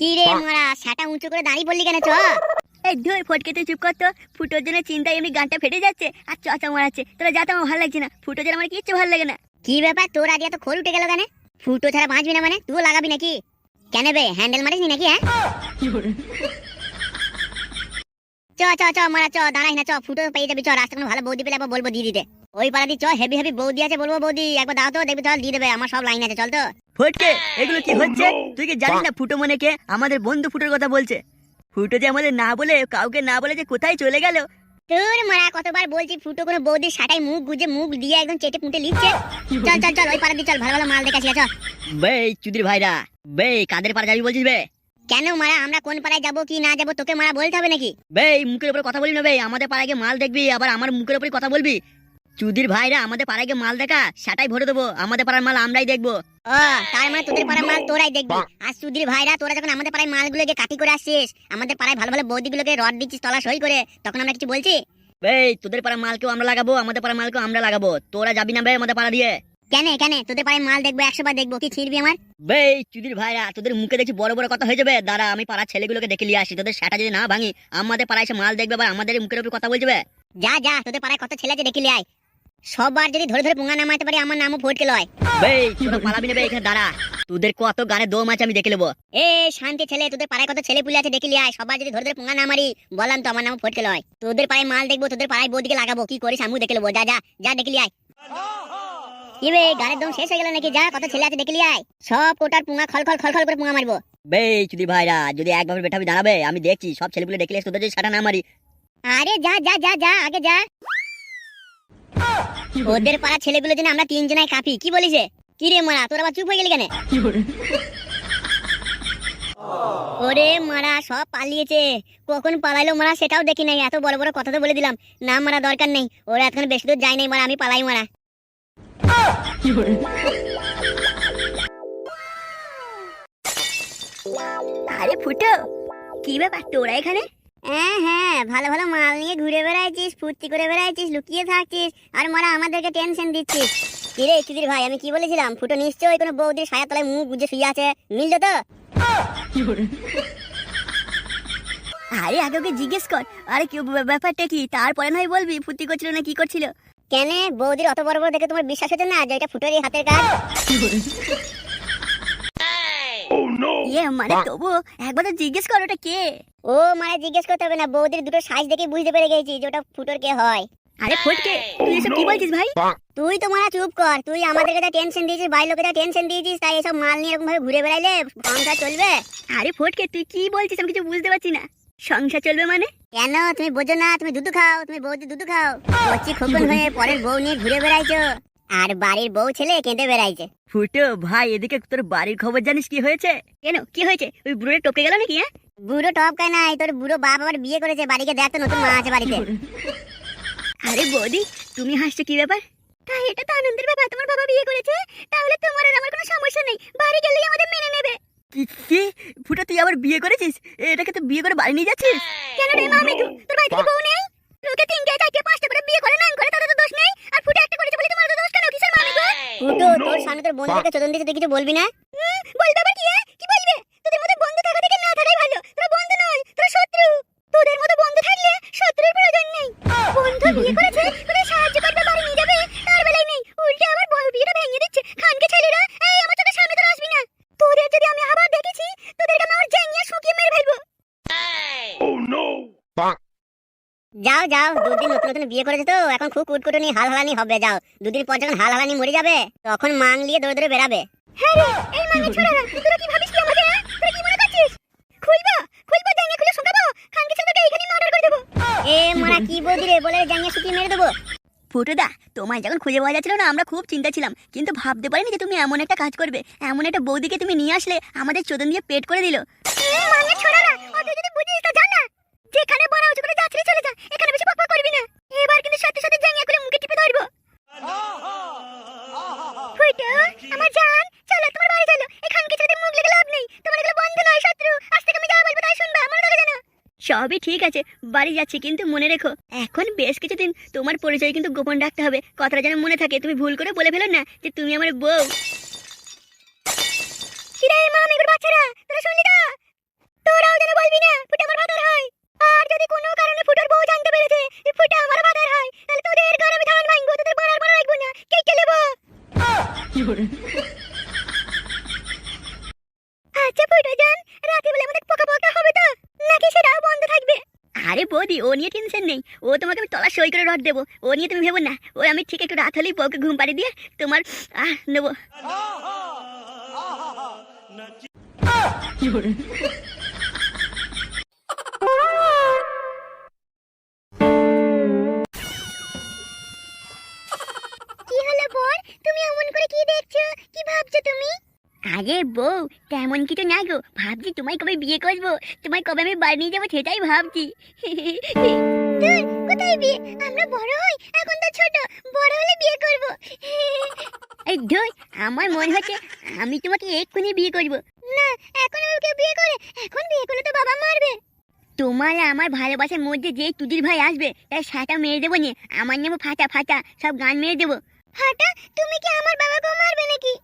কি রে মারা সেটা উঁচু করে দাঁড়িয়ে বললি কেন? চ এই ধুই ফটকে তুই চুপ কর তো। ফুটোর জন্য চিন্তায় এমনি গানটা ফেটে যাচ্ছে আর চচা মারাচ্ছে। তোরা যাতে আমার ভালো লাগছে না। ফুটো যেন আমার কিচ্ছু ভালো লাগে না। কি ব্যাপার তোর আজ এত খোল উঠে গেল কেন? ফুটো ছাড়া বাঁচবি না মানে? তুইও লাগাবি নাকি? কেন বে হ্যান্ডেল মারিস নি নাকি? হ্যাঁ চ চ চ মারা চ, দাঁড়াই না, চ ফুটো পেয়ে যাবি। চ রাস্তা কোনো ভালো বৌদি পেলে আবার বলবো দিয়ে দিতে। ওই পাড়াদি চ, হেভি হেভি বৌদি আছে, বলবো বৌদি একবার দাও তো, দেখবি চল দিয়ে দেবে। আমার সব লাইন আছে, চল তো। ফটকে এগুলো কি হচ্ছে? তুই কি জানিস না ফুটো মনে কে? আমাদের বন্ধু ফুটোর কথা বলছে। ফুটো যে আমাদের না বলে, কাউকে না বলে যে কোথায় চলে গেল। তোর মারা কতবার বলছি ফুটো কোনো বৌদির সাটাই মুখ গুজে মুখ দিয়ে একদম চেটে পুঁটে লিখছে। চল চল চল ওই পাড়াদি চল, ভালো ভালো মাল দেখাচ্ছি। চ বে চুদির ভাইরা, বে কাদের পাড়া যাবি বলছিস বে? কেন মারা আমরা কোন পাড়ায় যাবো কি না যাবো তোকে মারা বলতে হবে নাকি? বে মুখের উপর কথা বলবি না বে। আমাদের পাড়ায় গিয়ে মাল দেখবি আবার আমার মুখের উপরে কথা বলবি? চুদির ভাইরা, আমাদের পাড়ায় গিয়ে মাল দেখা, সেটাই ভরে দেবো। আমাদের পাড়ার মাল আমরাই দেখবো। ও তার মানে তোদের পাড়ার মাল তোরাই দেখবি। আর সুধীর ভাইরা তোরা যখন আমাদের পাড়ায় মালগুলোকে কাটি করে আসছিস, আমাদের পাড়ায় ভালো ভালো বৌদিগুলোকে রড দিচ্ছিস তলা সই করে, তখন আমরা কিছু বলছি? বে তোদের পাড়ার মালকেও আমরা লাগাবো, আমাদের পাড়ার মালকেও আমরা লাগাবো। তোরা যাবি না বে আমাদের পাড়া দিয়ে? কেন কেন তোদের পাড়ায় মাল দেখবো, 100 বার দেখবো, কি ছিড়বি আমার? বে চুদির ভাইরা, তোদের মুখে দেখছি বড় বড় কথা হয়ে যাবে। দাঁড়া আমি পাড়ার ছেলেগুলোকে ডেকে নিয়ে আসি। তোদের সেটা যদি না ভাঙি, আমাদের পাড়ায় এসে মাল দেখবে আবার আমাদের মুখের উপর কথা বলবে। যা যা তোদের পাড়ায় কত ছেলে আছে ডেকে লিয়ে আয়। সববার যদি ধরে ধরে পুঙ্গা নামাতে পারি, আমার নামও ফটকে লয়। বে তোরা পালাবি না বে, এখানে দাঁড়া। তোদের কত গানে দম আছে আমি দেখে নেবো। এ শান্তি ছেলে, তোদের পাড়ায় কত ছেলে পুলে আছে ডেকে লিয়ে আয়। সবার যদি ধরে ধরে পুঙ্গা না মারি, বললাম তো আমার নামও ফটকে লয়। তোদের পাড়ায় মাল দেখবো, তোদের পাড়ায় বৌদিকে লাগাবো, কি করিস আমিও দেখে নেবো। যা যা যা ডেকে লিয়ে আয়। কি বে গানের দম শেষ হয়ে গেল নাকি? যা কত ছেলে আছে ডেকে লিয়ে আয়। সব কোটার পুঙ্গা খল খল খল খল করে পুঙ্গা মারবো। বে চুদির ভাইরা, যদি একবার বেঠাবি দাঁড়াবে, আমি দেখছি সব ছেলেগুলো ডেকে নিয়ে তোদের যদি সেটা না মারি। আরে যা যা যা যা আগে যা। ওদের পাড়া ছেলেগুলো যেন আমরা তিনজনাই কাঁপি। কি বলিস? কি রে মারা তোর আবার চুপ হয়ে গেলি কেন? ওরে মারা সব পালিয়েছে। কখন পালাইলো মারা সেটাও দেখি নাই। এত বড় বড় কথা তো বলে দিলাম। না মারা দরকার নেই, ওরা এতক্ষণ বেশি দূর যায় নাই মারা, আমি পালাই মারা। আরে ফুটো, কি ব্যাপার তোরা এখানে? হ্যাঁ হ্যাঁ ভালো ভালো মাল নিয়ে ঘুরে বেড়াইছিস, ফুর্তি করে বেড়াইছিস, লুকিয়ে থাকছিস, আর মারা আমাদেরকে টেনশন দিচ্ছিস। কিরে কিদির ভাই, আমি কি বলেছিলাম? ফুটো নিশ্চয়ই কোনো বৌদির ছায়া তলায় মুখ গুজে শুয়ে আছে। মিললো তো? আরে আগে ওকে জিজ্ঞেস কর। আরে কি ব্যাপারটা কি, তারপরে নয় বলবি ফুর্তি করছিল না কি করছিল। কেন বৌদির অত বড় বড় দেখে তোমার বিশ্বাস হচ্ছে না যে এটা ফুটোরই হাতের কাজ? ইয়ে মানে তবু একবার তো জিজ্ঞেস কর ওটা কে। ও মানে জিজ্ঞেস করতে হবে না, বৌদির দুটো সাইজ দেখে বুঝতে পেরে গেছি যে ওটা ফুটোর কে হয়। আরে ফটকে তুই এসব কি বলছিস ভাই? তুই তো মারা চুপ কর। তুই আমাদেরকে যা টেনশন দিয়েছিস, বাইরের লোকে যা টেনশন দিয়েছিস, তাই এসব মাল নিয়ে এরকম ভাবে ঘুরে বেড়াইলে সংসার চলবে? আরে ফটকে তুই কি বলছিস আমি কিছু বুঝতে পারছি না। সংসার চলবে মানে? কেন তুমি বোঝো না? তুমি দুধু খাও, তুমি বৌদি দুধু খাও। কচি খোকন হয়ে পরের বউ নিয়ে ঘুরে বেড়াইছো, আর বাড়ির বউ ছেলে কেঁদে বেড়াইছে। ফুটো ভাই এদিকে তোর বাড়ির খবর জানিস কি হয়েছে? কেন কি হয়েছে? ওই বুড়ো টপকে গেল নাকি? হ্যাঁ বুড়ো টপকায় নাই, তোর বুড়ো বাপ আবার বিয়ে করেছে। বাড়িকে দেখ তো, নতুন মা আছে বাড়িতে। আরে বৌদি তুমি হাসছো কি ব্যাপার? তাই এটা তো আনন্দের ব্যাপার, তোমার বাবা বিয়ে করেছে, তাহলে তোমার আর আমার কোনো সমস্যা নেই। বাড়ি গেলেই আমাদের মেনে নেবে। কি ফুটো তুই আবার বিয়ে করেছিস? এটাকে তো বিয়ে করে বাড়ি নিয়ে যাচ্ছিস? কেন রে মামি, তোর বাড়িতে কি বউ নেই? লোকে 3টে 4টে 5টে করে বিয়ে করে নাং করে, তাদের তো দোষ নেই। আর ফুটো একটা করেছে বলে তোমার তো দোষ কেন? কিসের মামি গো? ফুটো তোর সামনে তোর বন্ধুকে চোদন দিতে তুই কিছু বলবি না? বলবে আবার কি? কি বলবে? তোদের মতো বন্ধু থাকা থেকে না থাকাই ভালো। তোরা বন্ধু নয়, তোরা শত্রু। তোদের মতো বন্ধু থাকলে শত্রুর প্রয়োজন নেই। বন্ধু বিয়ে করেছে, তোদের সাহায্য করবে, বাড়ি নিয়ে যাবে, তার বেলায় নেই। উল্টে আবার বউ বিয়েটা ভেঙে দিচ্ছে। খানকে ছেলেরা, এই আমার চোখের সামনে তোরা আসবি না। তোদের যদি আমি আবার দেখেছি, তোদেরকে আমি আমার জাঙ্গিয়া শুকিয়ে মেরে ফেলবো। যাও যাও, দুদিন নতুন নতুন বিয়ে করেছে তো এখন খুব কুটকুটনি হালহালানি হবে। যাও, দুদিন পর যখন হালহালানি মরে যাবে তখন মাং নিয়ে দৌড়ে দৌড়ে বেরাবে। হ্যাঁ রে এই মাঙ্গে ছোড়ারা, তোরা কি ভাবিস কি আমাকে? তোরা কি মনে করছিস? খুলবা খুলবা জাঙ্গিয়া খুলে শুকাবো, খানকে ছেলেকে এখানেই মার্ডার করে দেবো। এ মারা কি বলদি রে, বলে জাঙ্গিয়া শুকিয়ে মেরে দেবো। ফুটোদা তোমায় যখন খুঁজে পাওয়া যাচ্ছিল না আমরা খুব চিন্তা ছিলাম, কিন্তু ভাবতে পারিনি যে তুমি এমন একটা কাজ করবে। এমন একটা বৌদিকে তুমি নিয়ে আসলে, আমাদের চোদন দিয়ে পেট করে দিল। মাঙ্গে ছোড়ারা, অত যদি বুঝিস তো জানা, যেখানে বড় উঁচু করে যাচ্ছিস চলে যা, এখানে বেশি বকবক করবি না। এবার কিন্তু সত্যি সত্যি জাঙ্গিয়া খুলে মুখে টিপে ধরবো। ফুটো আমার জান, চলো তোমার বাড়ি চলো। এখানকে ছেলেদের মুখ লেগে লাভ নেই, তোমার এগুলো বন্ধু নয় শত্রু। আজ থেকে আমি যা বলবো তাই শুনবা, মনে থাকে জানো? সবই ঠিক আছে, বাড়ি যাচ্ছি, কিন্তু মনে রেখো এখন বেশ কিছুদিন তোমার পরিচয় কিন্তু গোপন রাখতে হবে। কথাটা যেন মনে থাকে, তুমি ভুল করে বলে ফেলো না যে তুমি আমার বউ। কিরে মা, আমি বাচ্চারা তোরা শুনলি তো? আচ্ছা ফুটো জান, রাতে বেলা আমাদের পোকা পোকা হবে তো, নাকি সেটাও বন্ধ থাকবে? আরে বৌদি, ও নিয়ে টেনশন নেই। ও তোমাকে আমি তলা সই করে রড দেবো, ও নিয়ে তুমি ভেবো না। ও আমি ঠিক একটু রাত হলেই বউকে ঘুম পাড়িয়ে দিয়ে তোমার নেবো। কি হলো বোন, তুমি এমন করে কি দেখছো, কি ভাবছো তুমি? আরে বউ, তেমন কিছু না গো, ভাবছি তোমায় কবে বিয়ে করবো, তোমায় কবে আমি বাড়ি নিয়ে যাবো সেটাই ভাবছি। দূর, কোথায় বিয়ে? আমরা বড় হই, এখন তো ছোট, বড় হলে বিয়ে করব। এই ধুই, আমার মনে হচ্ছে আমি তোমাকে এক্ষুনি বিয়ে করবো। না, এখন আমাকে বিয়ে করে, এখন বিয়ে করলে তো বাবা মারবে। তোমার আমার ভালোবাসার মধ্যে যে তুদির ভাই আসবে তার সাটা মেরে দেবো নে, আমার নেবো ফাটা ফাটা, সব গান মেরে দেবো। ফাটা, তুমি কি আমার বাবাকেও মারবে নাকি?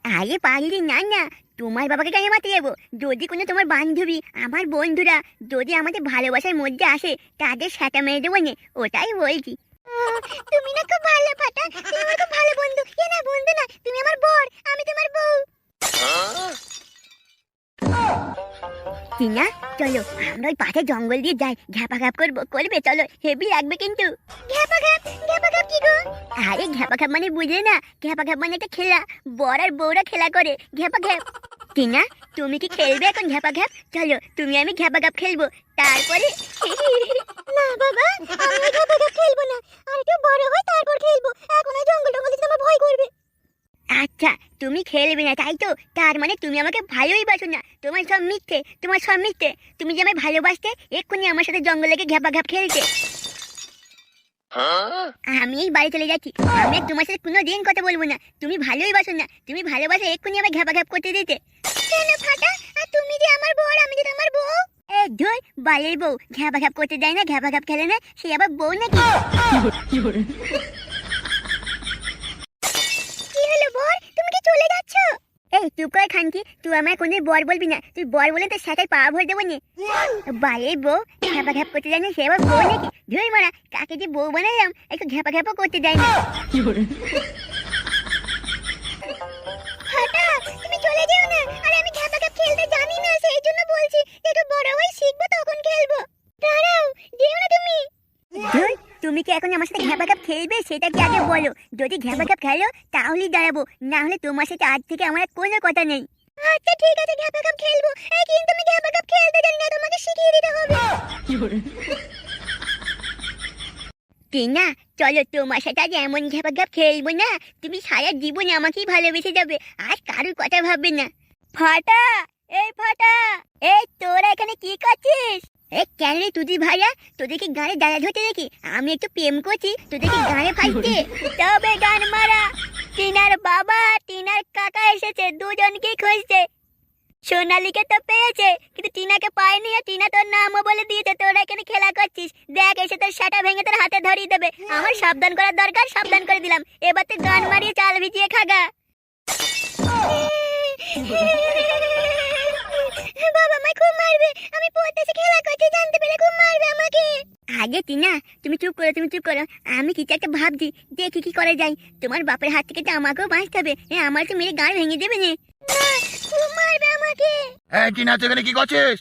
আরে পাগলি না না, তোমার বাবাকে কেন মারতে যাবো? যদি কোনো তোমার বান্ধবী, আমার বন্ধুরা যদি আমাদের ভালোবাসার মধ্যে আসে, তাদের সাটা মেরে দেবো নে, ওটাই বলছি। তুমি না খুব ভালো ফাটা, তুমি আমার খুব ভালো বন্ধু। এ না বন্ধু না, তুমি আমার বর, আমি তোমার বউ। টিনা, চলো আমরা ওই পাশে জঙ্গল দিয়ে যাই, ঘ্যাপা ঘ্যাপ করবো, করবে চলো, হেভি লাগবে কিন্তু। ঘ্যাপা ঘ্যাপ, ঘ্যাপা ঘ্যাপ কি গো? আরে ঘ্যাপা ঘ্যাপ মানে বুঝলে না, ঘ্যাপা ঘ্যাপ মানে একটা খেলা, বর আর বউরা খেলা করে ঘ্যাপা ঘ্যাপ। টিনা, তুমি কি খেলবে এখন ঘ্যাপা ঘ্যাপ? চলো তুমি আমি ঘ্যাপা ঘ্যাপ খেলবো, তারপরে না বাবা, আমি ঘ্যাপা ঘ্যাপ খেলবো না, আর একটু বড় হই তারপর খেলবো। এখন ওই জঙ্গল টঙ্গল দিতে আমার ভয় করবে। আচ্ছা তুমি খেলবে না তাই তো, তার মানে তুমি আমাকে ভালোই বাসো না, তোমার সব মিথ্যে, তোমার সব মিথ্যে। তুমি যে আমায় ভালোবাসতে, এক্ষুনি আমার সাথে জঙ্গলে গিয়ে ঘ্যাপা ঘ্যাপ খেলতে। আমি এই বাড়ি চলে যাচ্ছি, আমি আর তোমার সাথে কোনো দিন কথা বলবো না। তুমি ভালোই বাসো না, তুমি ভালোবাসো এক্ষুনি আমায় ঘ্যাপা ঘ্যাপ করতে দিতে। কেন ফাটা, আর তুমি যে আমার বর, আমি যে তোমার বউ। এ ধুই, বালের বউ ঘ্যাপা ঘ্যাপ করতে দেয় না, ঘ্যাপা ঘ্যাপ খেলে না, সে আবার বউ নাকি? কি হলো বর, তুমি কি চলে যাচ্ছ? এই চুপ করে খানকি, তুই আমায় কোনদিন বর বলবি না, তুই বর বলে তোর সাথে পা ভরে দেবো নে। বালের বউ ঘ্যাপা ঘ্যাপ করতে দেয় না, সে আবার বউ নাকি? ধুই মারা, কাকে যে বউ বানালাম, একটু ঘ্যাপা ঘ্যাপও করতে দেয় না। ফাটা, তুমি চলে যেও না, আরে আমি ঘ্যাপা ঘ্যাপ খেলতে জানি না, সেই জন্য বলছি একটু বড় হই শিখবো, তখন খেলবো। দাঁড়াও, যেও না তুমি। ধুই, তুমি কি এখন আমার সাথে ঘ্যাপা ঘ্যাপ খেলবে সেটা কি আগে বলো? যদি ঘ্যাপা ঘ্যাপ খেলো তাহলেই দাঁড়াবো, না হলে তোমার সাথে আজ থেকে আমার আর কোনো কথা নেই। আচ্ছা ঠিক আছে, ঘ্যাপা ঘ্যাপ খেলবো, এই কিন্তু আমি ঘ্যাপা ঘ্যাপ খেলতে জানি না, তোমাকে শিখিয়ে দিতে হবে। টিনা, চলো তোমার সাথে আজ এমন ঘ্যাপা ঘ্যাপ খেলবো না, তুমি সারা জীবনে আমাকেই ভালোবেসে যাবে, আর কারোর কথা ভাববে না। ফাটা, এই ফাটা, এই তোরা এখানে কি করছিস? এ কেন রে তুদি ভাইয়া, তোদেরকে গানে দাঁড়া ধরতে দেখি আমি একটু প্রেম করছি, তোদেরকে গানে ফাইতে তবে গান মারা। টিনার বাবা টিনার কাকা এসেছে, দুজনকেই খুঁজছে। সোনালীকে তো পেয়েছে, কিন্তু টিনাকে পায়নি, আর টিনা তোর নামও বলে দিয়েছে। তোরা এখানে খেলা করছিস, দেখ এসে তোর সাটা ভেঙে তোর হাতে ধরিয়ে দেবে। আমার সাবধান করার দরকার, সাবধান করে দিলাম, এবার তুই গান মারিয়ে চাল ভিজিয়ে খাগা। বাবা আমায় খুব মারবে, আমি পড়তেছি, খেলা করতে জানতে পেরে খুব মারবে আমাকে। আগে টিনা তুমি চুপ করো, তুমি চুপ করো, আমি কিছু একটা ভাবছি, দেখি কি করা যায়। তোমার বাপের হাত থেকে তো আমাকেও বাঁচতে হবে, আমার তো মেরে গান ভেঙে দেবে না। না, খুব মারবে আমাকে। এই টিনা, তুই এখানে কি করছিস?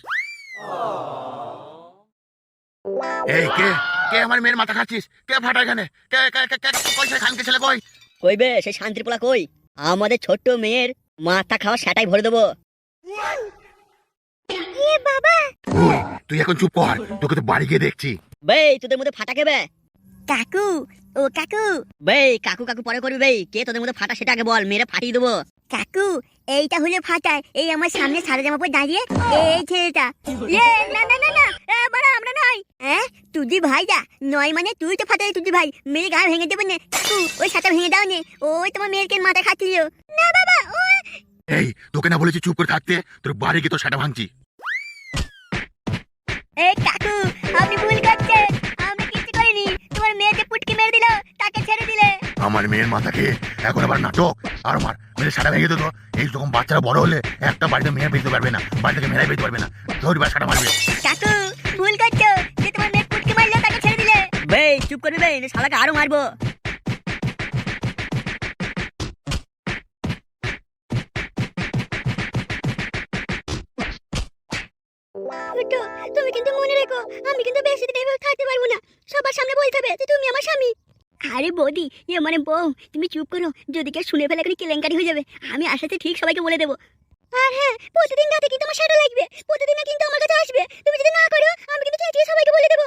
এই কে কে আমার মেয়ের মাথা খাচ্ছিস? কে ফাটা এখানে? কে কে কে কে কইছে খানকে ছেলে কই? কইবে সে শান্তির পোলা কই? আমাদের ছোট্ট মেয়ের মাথা খাওয়া সেটাই ভরে দেবো। এ বাবা, ওই তুই এখন চুপ কর, তোকে তো বাড়ি গিয়ে দেখছি। বেই তোদের মধ্যে ফাটা কেবে? কাকু, ও কাকু। বেই কাকু কাকু পরে করবি, বেই কে তোদের মধ্যে ফাটা সেটা আগে বল, মেরে ফাটিয়ে দেবো। কাকু, এইটা হলো ফাটায়, এই আমার সামনে সাদা জামা পরে দাঁড়িয়ে এই ছেলেটা। এ না না না না, বড় আমরা নয়। হ্যাঁ তুদি ভাইটা নয় মানে তুই তো ফাটাই তুদি ভাই, মেরে গা ভেঙে দেবো না। কাকু ওই সাটা ভেঙে দাও নে, ওই তোমার মেয়েকে মাথা খাচ্ছিল। না বাবা, ও এই তোকে না বলেছি চুপ করে থাকতে, তোর বাড়ি গিয়ে তো সেটা ভাঙছি। এই কাকু, আপনি ভুল করছেন, আমি কিছু করিনি, তোমার মেয়েকে পুটকি মেরে দিল, তাকে ছেড়ে দিলে। আমার মেয়ের মাথাকে এখন আবার নাটক, আর আমার মেয়ের সেটা ভেঙে দিত। এই রকম বাচ্চারা বড় হলে একটা বাড়িতে মেয়ে বেঁচতে পারবে না, বাড়িতে মেয়েরাই বেঁচতে পারবে না, ধরবার সেটা মারবে। কাকু ভুল করছো, যে তোমার মেয়ে পুটকি মারলো তাকে ছেড়ে দিলে। বেই চুপ করবি, বেই শালাকে আরো মারবো। ফুটো, তুমি কিন্তু মনে রেখো, আমি কিন্তু বেশি দিন এভাবে থাকতে পারবো না। সবার সামনে বলতে হবে যে তুমি আমার স্বামী। আরে বৌদি, মানে বউ, তুমি চুপ করো। যদি কেউ শুনে ফেলে এখানে কেলেঙ্কারি হয়ে যাবে। আমি আসাতে ঠিক সবাইকে বলে দেবো। আর হ্যাঁ, প্রতিদিন রাতে কিন্তু আমার শাড়ি লাগবে, প্রতিদিন কিন্তু আমার কাছে আসবে। তুমি যদি না করো আমি কিন্তু চেঁচিয়ে সবাইকে বলে দেবো।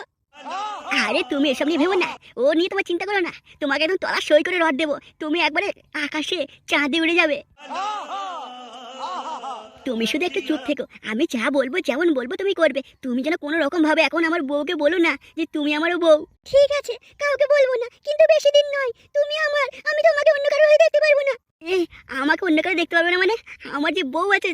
আরে তুমি এসব নিয়ে ভেবো না, ও নিয়ে তোমার চিন্তা করো না। তোমাকে একদম তলা সই করে রড দেবো, তুমি একবারে আকাশে চাঁদে উড়ে যাবে। তুমি শুধু একটু চুপ থেকো, আমি যা বলবো যেমন বলবো তুমি করবে। তুমি যেন কোনো রকম ভাবে এখন আমার বউকে বলো না যে তুমি আমারও বউ। ঠিক আছে, কাউকে বলবো না, কিন্তু বেশি দিন নয়। তুমি আমার, আমি তোমাকে অন্য কারো হয়ে দেখতে পারবো না। এ, আমাকে অন্য কারো দেখতে পারবে না মানে? আমার যে বউ আছে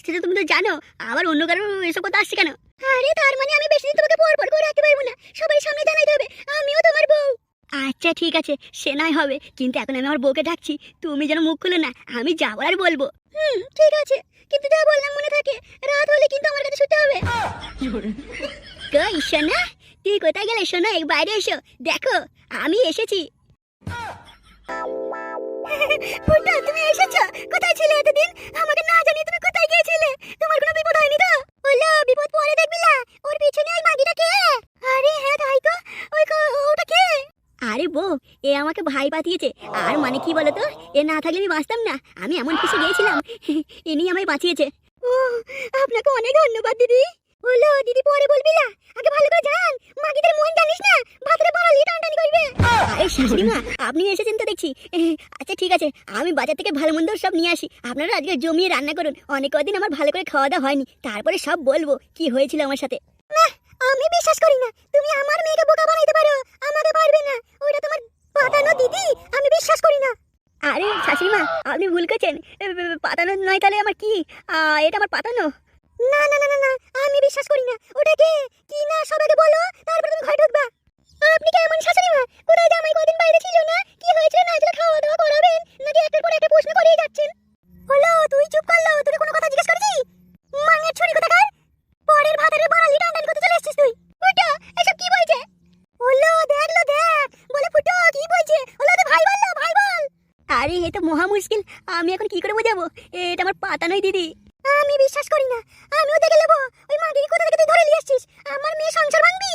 সেটা তুমি তো জানো। আবার অন্য কারো এসব কথা আসছে কেন? আরে তার মানে আমি বেশি দিন তোমাকে পর করে রাখতে পারবো না, সবার সামনে জানাইতে হবে আমিও তোমার বউ। আচ্ছা ঠিক আছে, সে নয় হবে, কিন্তু এখন আমি আমার বউকে ডাকছি। তুমি যেন মুখ খুলে না, আমি যাবার আর বলবো। ঠিক আছে, কিন্তু যা বললাম মনে থাকে, রাত হলে কিন্তু আমার কাছে শুতে হবে। কই সোনা, তুই কোথায় গেলে? সোনা, এই বাইরে এসো, দেখো আমি এসেছি। ফুটা, তুমি এসেছো? কোথায় ছিলে এতদিন? আমাকে না জানিয়ে তুমি কোথায় গিয়েছিলে? তোমার কোনো বিপদ হয়নি তো? বললো বিপদ পরে দেখবি না। ওর পিছনে ওই মাগিটা কে? আরে হ্যাঁ তাই তো, ওটা কে? আরে বউ, এ আমাকে ভাই পাঠিয়েছে। আর মানে কি বলতো, এ না থাকলে আমি বাঁচতাম না। আমি এমন খুশি গিয়েছিলাম, ইনি আমায় বাঁচিয়েছে। ও, আপনাকে অনেক ধন্যবাদ দিদি। বললো দিদি পরে বলবি না, আগে ভালো করে জান, মাগিদের মন জানিস না, ভাতরে বাড়ালি টানটানি করবে। আরে শাশুড়িমা, আপনি এসেছেন তো দেখছি। আচ্ছা ঠিক আছে, আমি বাজার থেকে ভালো মন্দ সব নিয়ে আসি। আপনারা আজকে জমিয়ে রান্না করুন। অনেক কদিন আমার ভালো করে খাওয়া দাওয়া হয়নি, তারপরে সব বলবো কি হয়েছিল আমার সাথে। আমি বিশ্বাস করি না তুমি আমার মেয়েকে বোকা বানাইতে পারো, আমাকে পারবে না। ওইটা তোমার পাতানো দিদি, আমি বিশ্বাস করি না। আরে শাশুড়িমা, আপনি ভুল করছেন। পাতানো নয় তাহলে আমার কি? এটা আমার পাতানো। না না না না না, আমি বিশ্বাস করি না। ওটা কে? কি না সবাইকে বলো, তারপর তুমি ঘরে ঢুকবা। আপনি কেমন শাশুড়ি মা? কোথায় জামাই কদিন বাইরে ছিল না? কি হয়েছিল না হয়েছিল খাওয়া দাওয়া করাবেন, নাকি একটার পর একটা প্রশ্ন করেই যাচ্ছেন? হলো তুই চুপ করলো, তুই কোনো কথা জিজ্ঞেস করেছি? মাঙের ছুরি কোথাকার? পরের ভাতারে বাড়ালি টানটানি করতে চলে এসেছিস তুই। ফুটো, এসব কি বলছে? হলো দেখলো দেখ, বলে ফুটো কি বলছে? হলো তো ভাই বললো, ভাই বল। আরে এ তো মহা মুশকিল, আমি এখন কি করে বোঝাবো? এটা আমার পাতানোই দিদি। আমি বিশ্বাস করি না, আমিও দেখে নেবো। ওই মাগিকে কোথা থেকে তুই ধরে নিয়ে এসেছিস? আমার মেয়ে সংসার ভাঙবি।